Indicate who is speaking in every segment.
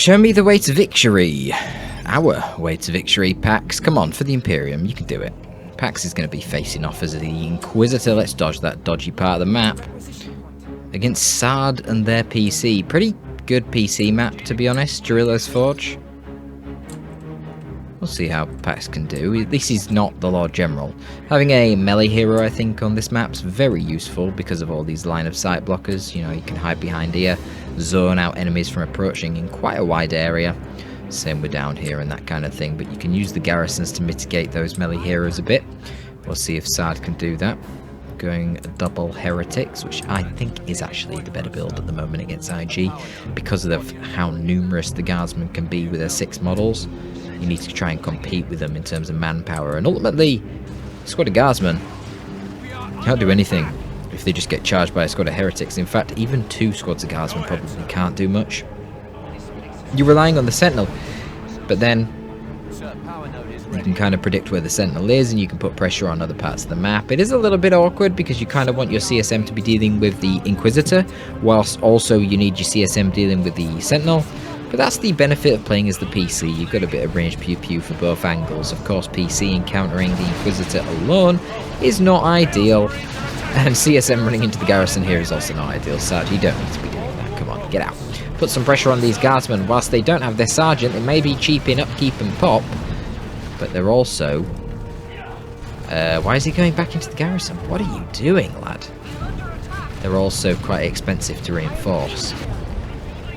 Speaker 1: Show me the way to victory. Our way to victory, Pax. Come on, for the Imperium, you can do it. Pax is going to be facing off as the Inquisitor. Let's dodge that dodgy part of the map. Against Sard and their PC. Pretty good PC map, to be honest. Dorilla's Forge. We'll see how Pax can do. At least he's not the Lord General. Having a melee hero, I think, on this map's very useful because of all these line of sight blockers. You know, you can hide behind here, zone out enemies from approaching in quite a wide area. Same with down here and that kind of thing. But you can use the garrisons to mitigate those melee heroes a bit. We'll see if Sard can do that. Going double heretics, which I think is actually the better build at the moment against IG because of how numerous the guardsmen can be with their 6 models. You need to try and compete with them in terms of manpower, and ultimately, a squad of guardsmen can't do anything if they just get charged by a squad of heretics. In fact, even 2 squads of guardsmen probably can't do much. You're relying on the sentinel, but then you can kind of predict where the sentinel is and you can put pressure on other parts of the map. It is a little bit awkward because you kind of want your CSM to be dealing with the Inquisitor, whilst also you need your CSM dealing with the sentinel. But that's the benefit of playing as the PC. You've got a bit of range pew-pew for both angles. Of course, PC encountering the Inquisitor alone is not ideal. And CSM running into the garrison here is also not ideal. Sard, you don't need to be doing that. Come on, get out. Put some pressure on these guardsmen. Whilst they don't have their sergeant, they may be cheap in upkeep and pop. But they're also... why is he going back into the garrison? What are you doing, lad? They're also quite expensive to reinforce.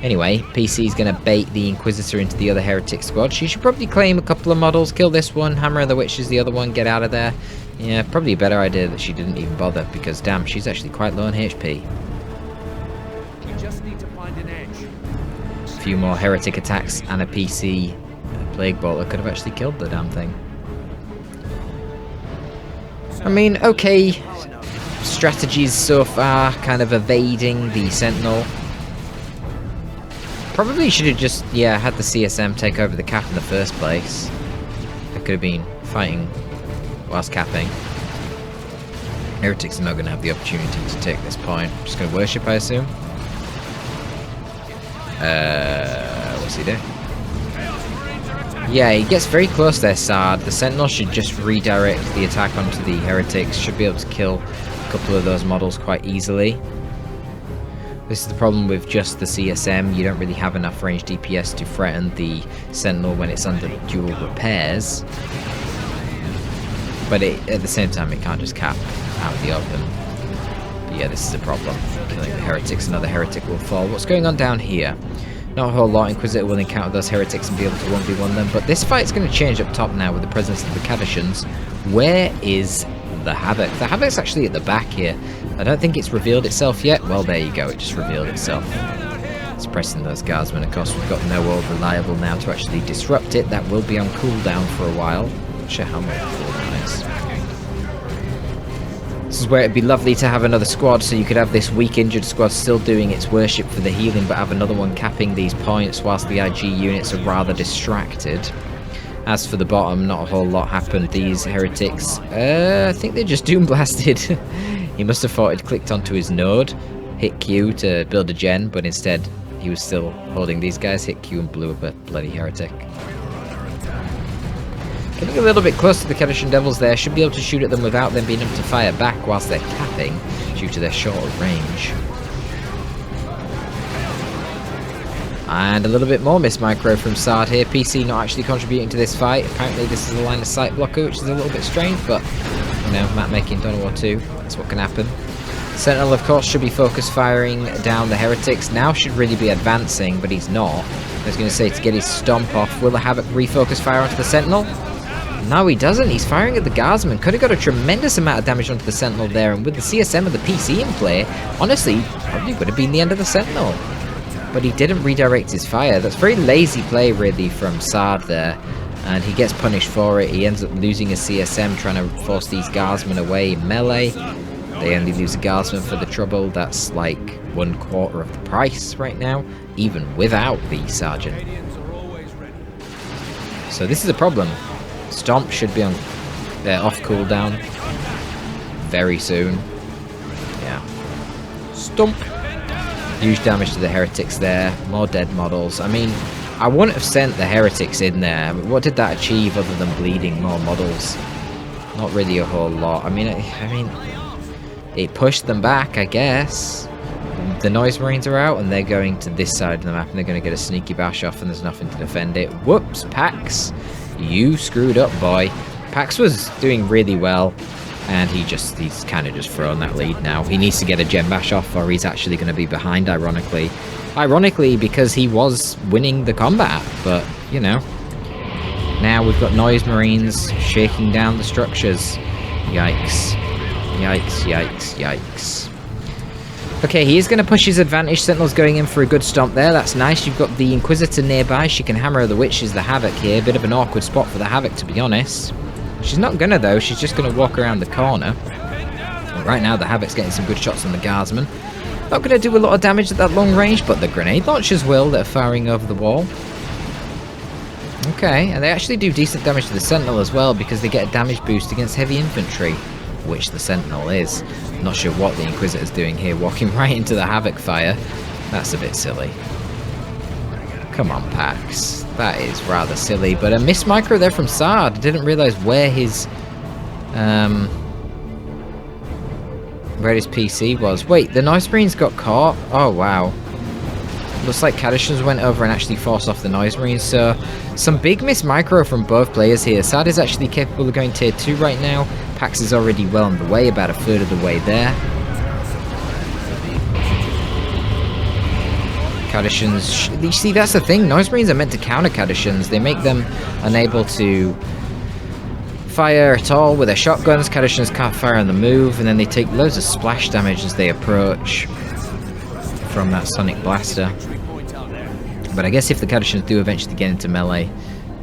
Speaker 1: Anyway, PC is going to bait the Inquisitor into the other heretic squad. She should probably claim a couple of models, kill this one, Hammer of the Witches the other one, get out of there. Yeah, probably a better idea that she didn't even bother, because damn, she's actually quite low on HP.
Speaker 2: We just need to find an edge.
Speaker 1: A few more heretic attacks and a PC Plague Bolter could have actually killed the damn thing. I mean, okay, strategies so far, kind of evading the Sentinel. Probably should have just, yeah, had the CSM take over the cap in the first place. They could have been fighting whilst capping. Heretics are not going to have the opportunity to take this point. Just going to worship, I assume. What's he doing? Yeah, he gets very close there, Sard. The Sentinel should just redirect the attack onto the Heretics. Should be able to kill a couple of those models quite easily. This is the problem with just the CSM. You don't really have enough range DPS to threaten the Sentinel when it's under dual repairs. But at the same time, it can't just cap out of the open. But yeah, this is a problem. Killing the Heretics, another Heretic will fall. What's going on down here? Not a whole lot. Inquisitor will encounter those Heretics and be able to 1v1 them. But this fight's going to change up top now with the presence of the Cadishans. Where is the Havoc? The Havoc's actually at the back here. I don't think it's revealed itself yet. Well, there you go. It just revealed itself. It's pressing those guardsmen. Of course, we've got no old reliable now to actually disrupt it. That will be on cooldown for a while. Not sure how much cooldown is. This is where it'd be lovely to have another squad, so you could have this weak injured squad still doing its worship for the healing, but have another one capping these points whilst the IG units are rather distracted. As for the bottom, not a whole lot happened. These heretics, I think they just doom blasted. He must have thought he'd clicked onto his node, hit Q to build a gen, but instead he was still holding these guys, hit Q and blew up a bloody heretic. Getting a little bit close to the Cadishan Devils there, should be able to shoot at them without them being able to fire back whilst they're capping due to their shorter range. And a little bit more miss micro from Sard here. PC not actually contributing to this fight. Apparently this is a line of sight blocker, which is a little bit strange, but you know, map making Dawn of War 2, that's what can happen. Sentinel, of course, should be focus firing down the Heretics. Now should really be advancing, but he's not. I was going to say to get his stomp off. Will the Havoc refocus fire onto the Sentinel? No, he doesn't. He's firing at the Guardsman. Could have got a tremendous amount of damage onto the Sentinel there, and with the CSM and the PC in play, honestly, probably would have been the end of the Sentinel. But he didn't redirect his fire. That's very lazy play, really, from Sard there. And he gets punished for it. He ends up losing a CSM trying to force these Guardsmen away in melee. They only lose a Guardsman for the trouble. That's like 1/4 of the price right now, even without the Sergeant. So this is a problem. Stomp should be on off cooldown very soon. Yeah. Stomp. Huge damage to the Heretics there. More dead models. I mean, I wouldn't have sent the heretics in there. What did that achieve other than bleeding more models? Not really a whole lot. I mean, it pushed them back, I guess. The Noise Marines are out, and they're going to this side of the map, and they're going to get a sneaky bash off, and there's nothing to defend it. Whoops, Pax. You screwed up, boy. Pax was doing really well, and he's kind of just thrown that lead now. He needs to get a gem bash off, or he's actually going to be behind, ironically. Ironically, because he was winning the combat, but, you know. Now we've got Noise Marines shaking down the structures. Yikes. Yikes, yikes, yikes. Okay, he is going to push his advantage. Sentinel's going in for a good stomp there. That's nice. You've got the Inquisitor nearby. She can hammer the Witches, the Havoc here. Bit of an awkward spot for the Havoc, to be honest. She's not going to, though. She's just going to walk around the corner. But right now, the Havoc's getting some good shots on the Guardsman. Not going to do a lot of damage at that long range, but the grenade launchers will. They're firing over the wall. Okay, and they actually do decent damage to the Sentinel as well, because they get a damage boost against heavy infantry, which the Sentinel is. Not sure what the Inquisitor's doing here, walking right into the Havoc fire. That's a bit silly. Come on, Pax. That is rather silly, but a missed micro there from Sard. I didn't realise where his PC was. Wait, the Noise Marines got caught? Oh, wow. Looks like Kadishans went over and actually forced off the Noise Marines, so some big miss micro from both players here. Sard is actually capable of going tier 2 right now. Pax is already well on the way, about a third of the way there. Kadishans, you see, that's the thing. Noise Marines are meant to counter Kadishans. They make them unable to fire at all with their shotguns. Kadishans can't fire on the move, and then they take loads of splash damage as they approach from that Sonic Blaster. But I guess if the Kadishans do eventually get into melee,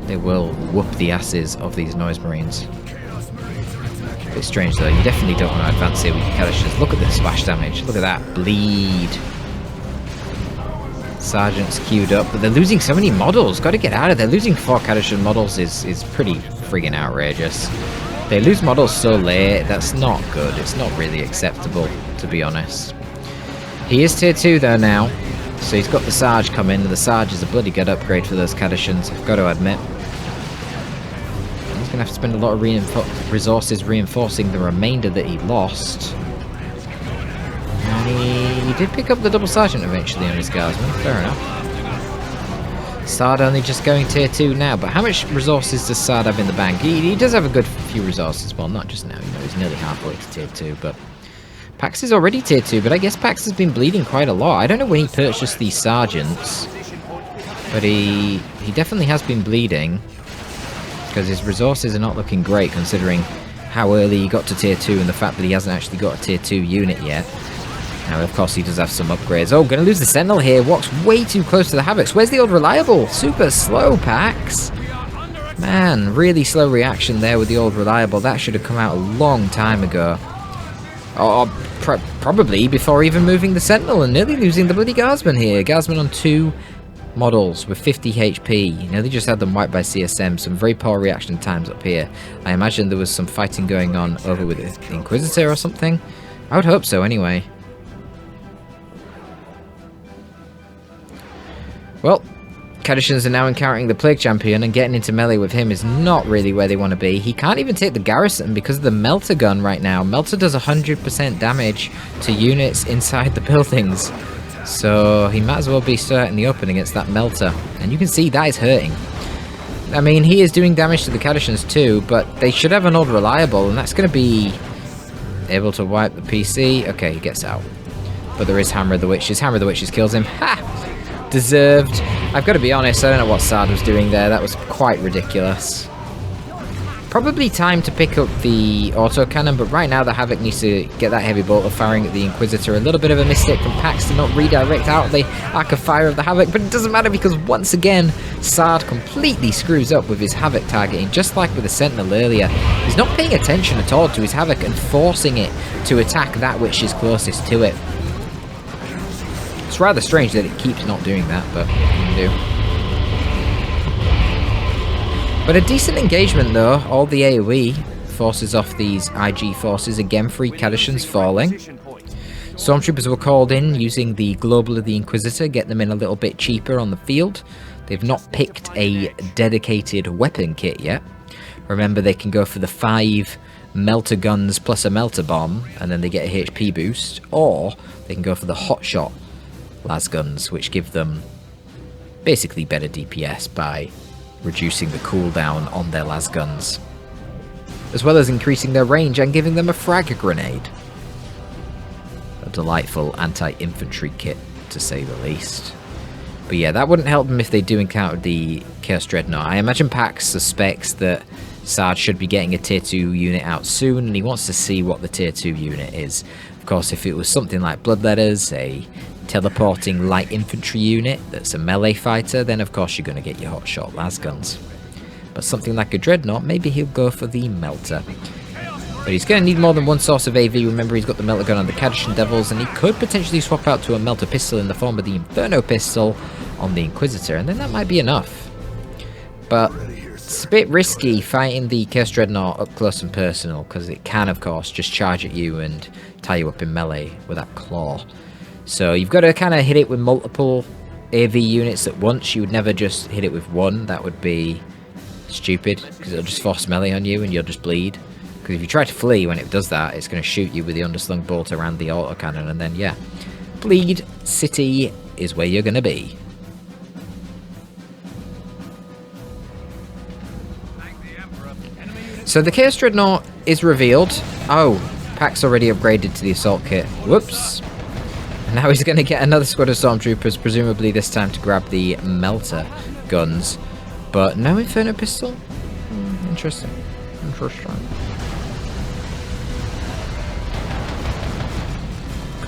Speaker 1: they will whoop the asses of these Noise Marines. A bit strange though, you definitely don't want to advance here with your Kadishans. Look at the splash damage, look at that bleed. Sergeant's queued up, but they're losing so many models. Got to get out of there. Losing 4 Kadishan models is pretty friggin' outrageous. They lose models so late, that's not good. It's not really acceptable, to be honest. He is tier 2 though now, so he's got the Sarge coming, and the Sarge is a bloody good upgrade for those Kadishans, I've got to admit. He's going to have to spend a lot of resources reinforcing the remainder that he lost. And he did pick up the double Sergeant eventually on his Guardsman, fair enough. Sard only just going tier 2 now, but how much resources does Sard have in the bank? He does have a good few resources, well not just now, you know, he's nearly halfway to tier 2, but Pax is already tier 2, but I guess Pax has been bleeding quite a lot. I don't know when he purchased these Sergeants, but he definitely has been bleeding, because his resources are not looking great considering how early he got to tier 2 and the fact that he hasn't actually got a tier 2 unit yet. Now, of course, he does have some upgrades. Oh, gonna lose the Sentinel here. Walks way too close to the Havocs. Where's the old Reliable? Super slow, Pax. Man, really slow reaction there with the old Reliable. That should have come out a long time ago. Or probably before even moving the Sentinel and nearly losing the bloody Guardsman here. Guardsman on 2 models with 50 HP. You know, they just had them wiped by CSM. Some very poor reaction times up here. I imagine there was some fighting going on over with the Inquisitor or something. I would hope so anyway. Well, Kadishans are now encountering the Plague Champion, and getting into melee with him is not really where they want to be. He can't even take the Garrison because of the Melter gun right now. Melter does 100% damage to units inside the buildings. So he might as well be straight in the open against that Melter. And you can see that is hurting. I mean, he is doing damage to the Kadishans too, but they should have an old Reliable, and that's going to be able to wipe the PC. Okay, he gets out. But there is Hammer of the Witches. Hammer of the Witches kills him. Ha! Deserved. I've got to be honest, I don't know what Sard was doing there. That was quite ridiculous. Probably time to pick up the autocannon, but right now the Havoc needs to get that heavy bolter firing at the Inquisitor. A little bit of a mistake from Pax to not redirect out the arc of fire of the Havoc, but it doesn't matter because once again, Sard completely screws up with his Havoc targeting, just like with the Sentinel earlier. He's not paying attention at all to his Havoc and forcing it to attack that which is closest to it. It's rather strange that it keeps not doing that, but what can you do? But a decent engagement though. All the AoE forces off these IG forces. Again, 3 Kadishans falling. Stormtroopers were called in using the Global of the Inquisitor, get them in a little bit cheaper on the field. They've not picked a dedicated weapon kit yet. Remember, they can go for the 5 melter guns plus a melter bomb, and then they get a HP boost, or they can go for the hotshot las guns, which give them basically better DPS by reducing the cooldown on their las guns, as well as increasing their range and giving them a frag grenade. A delightful anti-infantry kit, to say the least. But yeah, that wouldn't help them if they do encounter the Chaos Dreadnought. I imagine Pax suspects that Sard should be getting a tier 2 unit out soon, and he wants to see what the tier 2 unit is. Of course, if it was something like Bloodletters, a teleporting light infantry unit that's a melee fighter, then of course you're going to get your hotshot las guns. But something like a Dreadnought, maybe he'll go for the melter. But he's going to need more than one source of AV. Remember, he's got the melter gun on the Cadishan Devils, and he could potentially swap out to a melter pistol in the form of the Inferno pistol on the Inquisitor, and then that might be enough. But it's a bit risky fighting the Chaos Dreadnought up close and personal, because it can, of course, just charge at you and tie you up in melee with that claw. So you've got to kind of hit it with multiple AV units at once. You would never just hit it with one. That would be stupid, because it'll just force melee on you and you'll just bleed. Because if you try to flee when it does that, it's going to shoot you with the underslung bolt around the autocannon, and then, yeah, Bleed City is where you're going to be. So the Chaos Dreadnought is revealed. Oh, Pax already upgraded to the assault kit. Whoops. And now he's going to get another squad of stormtroopers, presumably this time to grab the melter guns. But no Inferno pistol? Interesting. Interesting.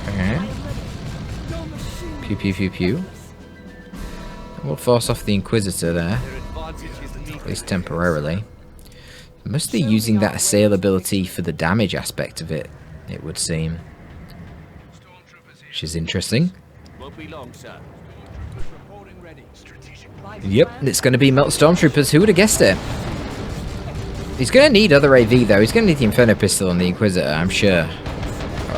Speaker 1: Okay. Pew pew pew pew. We'll force off the Inquisitor there. At least temporarily. Mostly using that assail ability for the damage aspect of it, it would seem. Which is interesting. Yep, it's going to be Melt Stormtroopers. Who would have guessed it? He's going to need other AV though. He's going to need the Inferno pistol on the Inquisitor, I'm sure.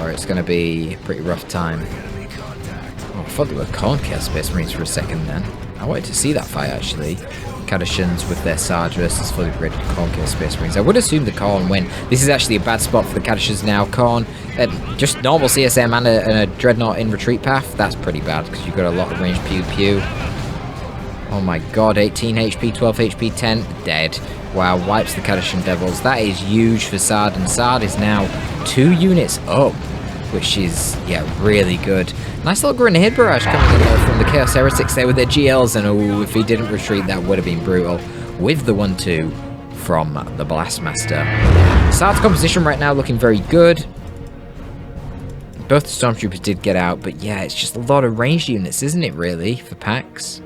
Speaker 1: Or it's going to be a pretty rough time. Oh, I thought they were Khorne Chaos Space Marines for a second then. I wanted to see that fight actually. Cadishans with their Sard versus fully upgraded Khorne Chaos Space Marines. I would assume the Khorne win. This is actually a bad spot for the Cadishans now. Khorne, just normal CSM and a Dreadnought in retreat path. That's pretty bad because you've got a lot of range pew pew. Oh my god, 18 HP, 12 HP, 10, dead. Wow, wipes the Cadishan Devils. That is huge for Sard, and Sard is now 2 units up, which is, yeah, really good. Nice little grenade barrage coming in there from the Chaos Heretics there with their GLs, and oh, if he didn't retreat, that would have been brutal. With the 1-2 from the Blastmaster. Sard's composition right now looking very good. Both the Stormtroopers did get out, but yeah, it's just a lot of ranged units, isn't it, really, for Pax?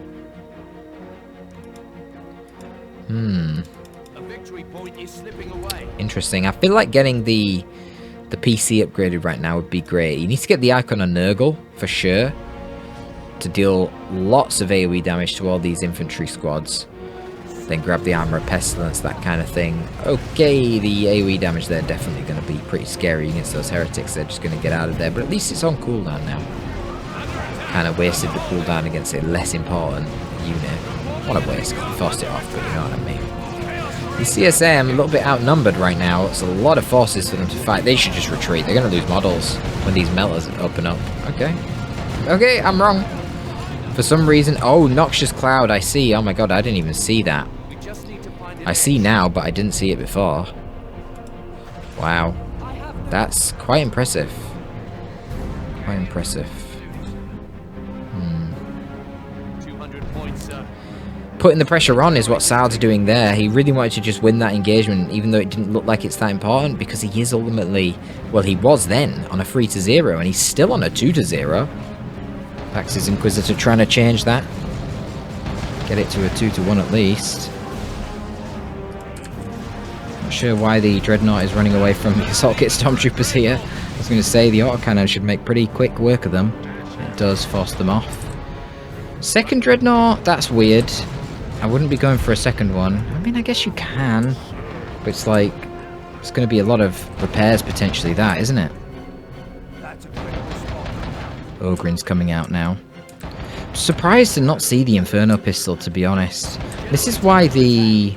Speaker 1: Interesting. I feel like getting the PC upgraded right now would be great. You need to get the Icon on Nurgle, for sure, to deal lots of AoE damage to all these infantry squads. Then grab the Armor of Pestilence, that kind of thing. Okay, the AoE damage there definitely going to be pretty scary against those heretics. They're just going to get out of there, but at least it's on cooldown now. Kind of wasted the cooldown against a less important unit. What a waste, because I forced it off, but you know what I mean. The CSM, a little bit outnumbered right now. It's a lot of forces for them to fight. They should just retreat. They're going to lose models when these melters open up. Okay. Okay, I'm wrong. For some reason... Oh, Noxious Cloud, I see. Oh my god, I didn't even see that. I see now, but I didn't see it before. Wow. That's quite impressive. Quite impressive. Putting the pressure on is what Sard's doing there. He really wanted to just win that engagement, even though it didn't look like it's that important, because he is ultimately, well, he was then on a 3-0, and he's still on a 2-0. Pax's Inquisitor trying to change that. Get it to a 2-1 at least. Not sure why the Dreadnought is running away from the Assault Kit Stormtroopers here. I was going to say the autocannon should make pretty quick work of them. It does force them off. Second Dreadnought, that's weird. I wouldn't be going for a second one. I mean, I guess you can. But it's like, it's going to be a lot of repairs potentially, that, isn't it? Ogren's coming out now. surprised to not see the Inferno pistol, to be honest. This is why the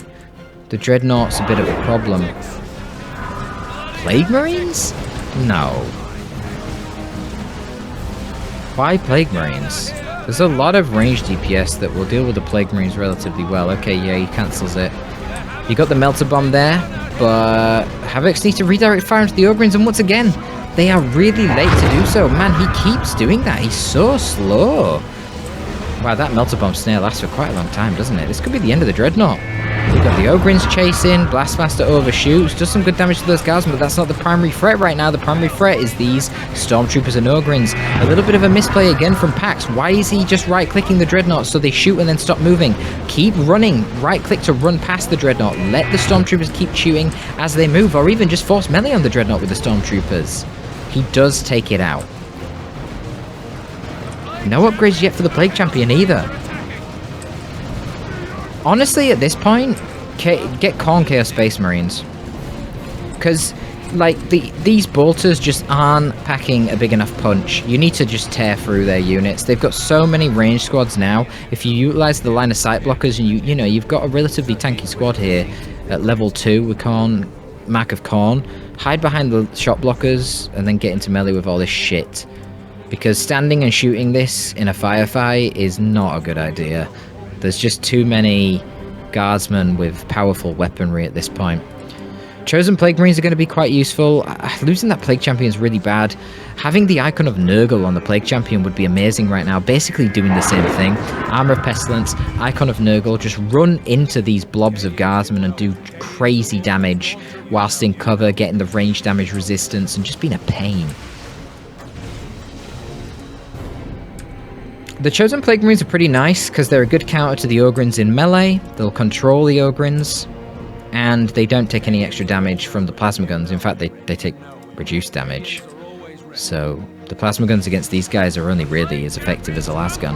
Speaker 1: Dreadnought's a bit of a problem. Plague Marines? No. Why Plague Marines? There's a lot of ranged DPS that will deal with the Plague Marines relatively well. Okay, yeah, he cancels it. You got the Melter Bomb there, but Havocs need to redirect fire into the Ogrins, and once again, they are really late to do so. Man, he keeps doing that. He's so slow. Wow, that Melter Bomb snare lasts for quite a long time, doesn't it? This could be the end of the Dreadnought. We've got the Ogrins chasing, Blastmaster overshoots, does some good damage to those Guardsmen, but that's not the primary threat right now. The primary threat is these Stormtroopers and Ogrins. A little bit of a misplay again from Pax. Why is he just right-clicking the Dreadnought so they shoot and then stop moving? Keep running. Right-click to run past the Dreadnought. Let the Stormtroopers keep shooting as they move, or even just force melee on the Dreadnought with the Stormtroopers. He does take it out. No upgrades yet for the Plague Champion either. Honestly, at this point, get Khorne Chaos Space Marines. Because, like, these bolters just aren't packing a big enough punch. You need to just tear through their units. They've got so many range squads now. If you utilize the line of sight blockers, and you know, you've got a relatively tanky squad here at level 2 with Khorne, Mark of Khorne. Hide behind the shot blockers and then get into melee with all this shit. Because standing and shooting this in a firefight is not a good idea. There's just too many Guardsmen with powerful weaponry at this point. Chosen Plague Marines are going to be quite useful. Losing that Plague Champion is really bad. Having the Icon of Nurgle on the Plague Champion would be amazing right now. Basically doing the same thing. Armor of Pestilence, Icon of Nurgle. Just run into these blobs of Guardsmen and do crazy damage whilst in cover, getting the range damage resistance and just being a pain. The Chosen Plague Marines are pretty nice because they're a good counter to the Ogrins in melee. They'll control the Ogrins, and they don't take any extra damage from the Plasma Guns. In fact, they take reduced damage. So the Plasma Guns against these guys are only really as effective as a last gun.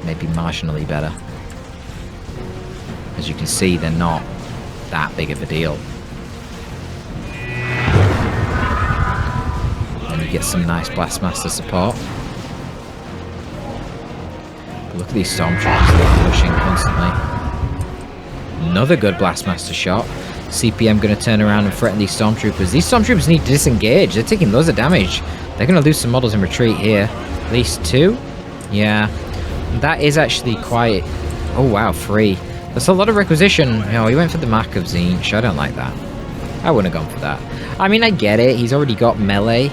Speaker 1: Maybe marginally better. As you can see, they're not that big of a deal. And you get some nice Blastmaster support. Look at these Stormtroopers that are pushing constantly. Another good Blastmaster shot. CPM going to turn around and threaten these Stormtroopers. These Stormtroopers need to disengage. They're taking loads of damage. They're going to lose some models in retreat here. At least 2? Yeah. That is actually quite... Oh wow, 3. That's a lot of requisition. Oh, he went for the Mark of Tzeentch. I don't like that. I wouldn't have gone for that. I mean, I get it. He's already got melee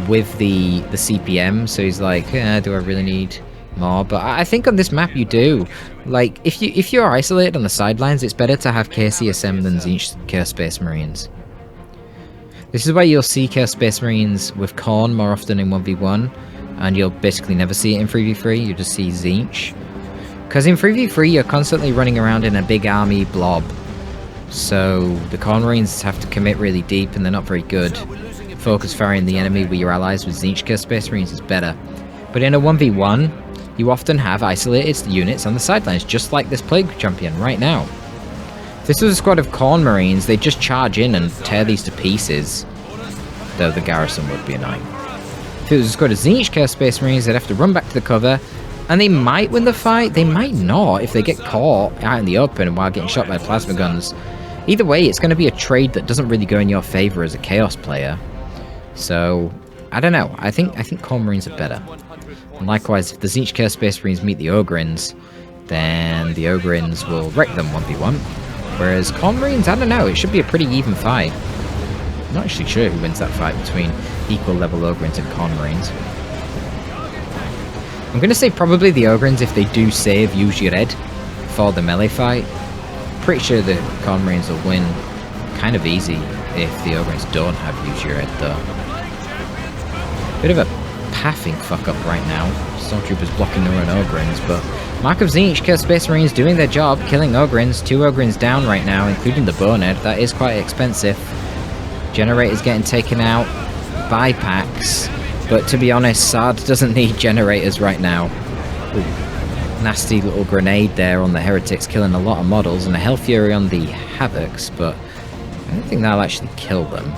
Speaker 1: with the CPM. So he's like, do I really need... more? But I think on this map you do. Like, if you're isolated on the sidelines, it's better to have KCSM than Tzeentch Chaos Space Marines. This is why you'll see Chaos Space Marines with Khorne more often in 1v1, and you'll basically never see it in 3v3, you just see Tzeentch. Because in 3v3 you're constantly running around in a big army blob, so the Khorne Marines have to commit really deep and they're not very good. Focus firing the enemy with your allies with Tzeentch Chaos Space Marines is better. But in a 1v1, you often have isolated units on the sidelines, just like this Plague Champion right now. If this was a squad of Khorne Marines, they'd just charge in and tear these to pieces, though the garrison would be annoying. If it was a squad of Tzeentch Chaos Space Marines, they'd have to run back to the cover, and they might win the fight, they might not if they get caught out in the open while getting shot by plasma guns. Either way, it's going to be a trade that doesn't really go in your favor as a Chaos player. So, I don't know, I think Khorne Marines are better. And likewise, if the Tzeentch Chaos Space Marines meet the Ogrins, then the Ogrins will wreck them 1v1. Whereas Khorne Marines, I don't know, it should be a pretty even fight. I'm not actually sure who wins that fight between equal level Ogrins and Khorne Marines. I'm going to say probably the Ogrins if they do save Use Your Head for the melee fight. Pretty sure the Khorne Marines will win kind of easy if the Ogrins don't have Use Your Head though. Bit of a pathing fuck up right now. Stormtroopers blocking their own Ogrins, but Mark of Tzeentch Chaos Space Marines doing their job, killing Ogrins. 2 Ogrins down right now, including the Bonehead. That is quite expensive. Generators getting taken out by Pax, but to be honest, Sard doesn't need generators right now. Ooh. Nasty little grenade there on the Heretics, killing a lot of models, and a Hell Fury on the Havocs, but I don't think that'll actually kill them.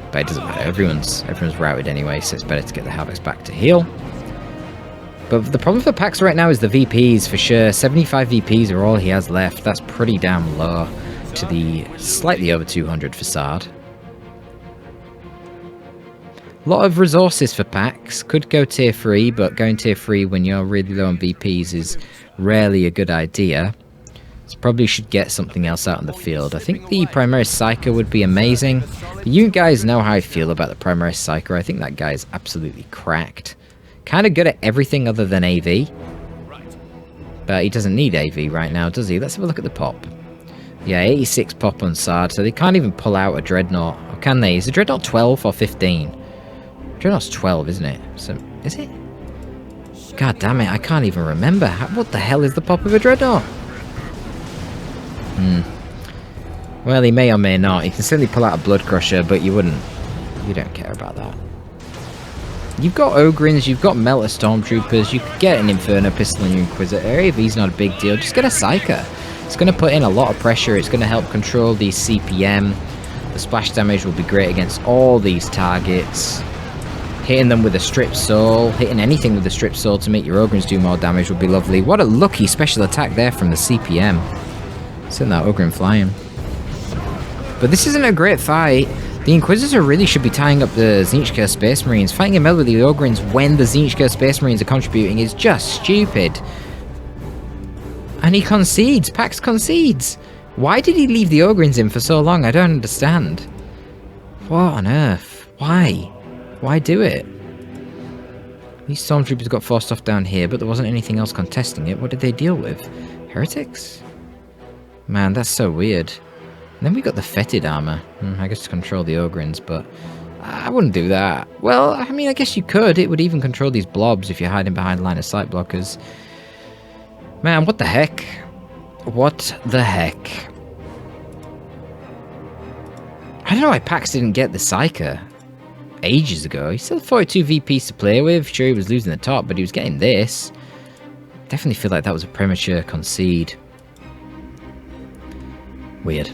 Speaker 1: But it doesn't matter, everyone's routed anyway, so it's better to get the Havocs back to heal. But the problem for Pax right now is the VPs, for sure. 75 VPs are all he has left. That's pretty damn low to the slightly over 200 for Sard. A lot of resources for Pax. Could go tier 3, but going tier 3 when you're really low on VPs is rarely a good idea. So probably should get something else out in the field. I think the Primaris Psyker would be amazing. But you guys know how I feel about the Primaris Psyker. I think that guy is absolutely cracked. Kind of good at everything other than AV. But he doesn't need AV right now, does he? Let's have a look at the pop. Yeah, 86 pop on Sard, so they can't even pull out a Dreadnought. Or can they? Is the Dreadnought 12 or 15? Dreadnought's 12, isn't it? So, is it? God damn it, I can't even remember. What the hell is the pop of a Dreadnought? Well, he may or may not. He can certainly pull out a Blood Crusher, but you wouldn't. You don't care about that. You've got Ogrins, you've got Melter Stormtroopers, you could get an Inferno Pistol in your Inquisitor. AV's not a big deal, just get a Psyker. It's going to put in a lot of pressure, it's going to help control the CPM. The splash damage will be great against all these targets. Hitting them with a Strip Soul, hitting anything with a Strip Soul to make your Ogrins do more damage would be lovely. What a lucky special attack there from the CPM. Send that Ogrin flying. But this isn't a great fight. The Inquisitor really should be tying up the Tzeentch Space Marines. Fighting a mill with the Ogrins when the Tzeentch Space Marines are contributing is just stupid. And he concedes. Pax concedes. Why did he leave the Ogrins in for so long? I don't understand. What on earth? Why? Why do it? These Stormtroopers got forced off down here, but there wasn't anything else contesting it. What did they deal with? Heretics? Man, that's so weird. And then we got the Fetid armor. I guess to control the Ogrins, but I wouldn't do that. Well, I mean, I guess you could. It would even control these blobs if you're hiding behind line of sight blockers. Man, what the heck? What the heck? I don't know why Pax didn't get the Psyker ages ago. He still had 42 VPs to play with. Sure, he was losing the top, but he was getting this. Definitely feel like that was a premature concede. Weird.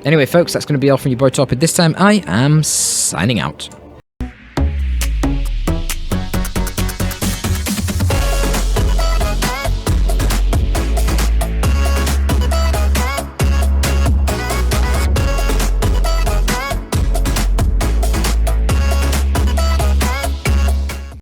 Speaker 1: Anyway, folks, that's going to be all from your boy Torpid. This time, I am signing out.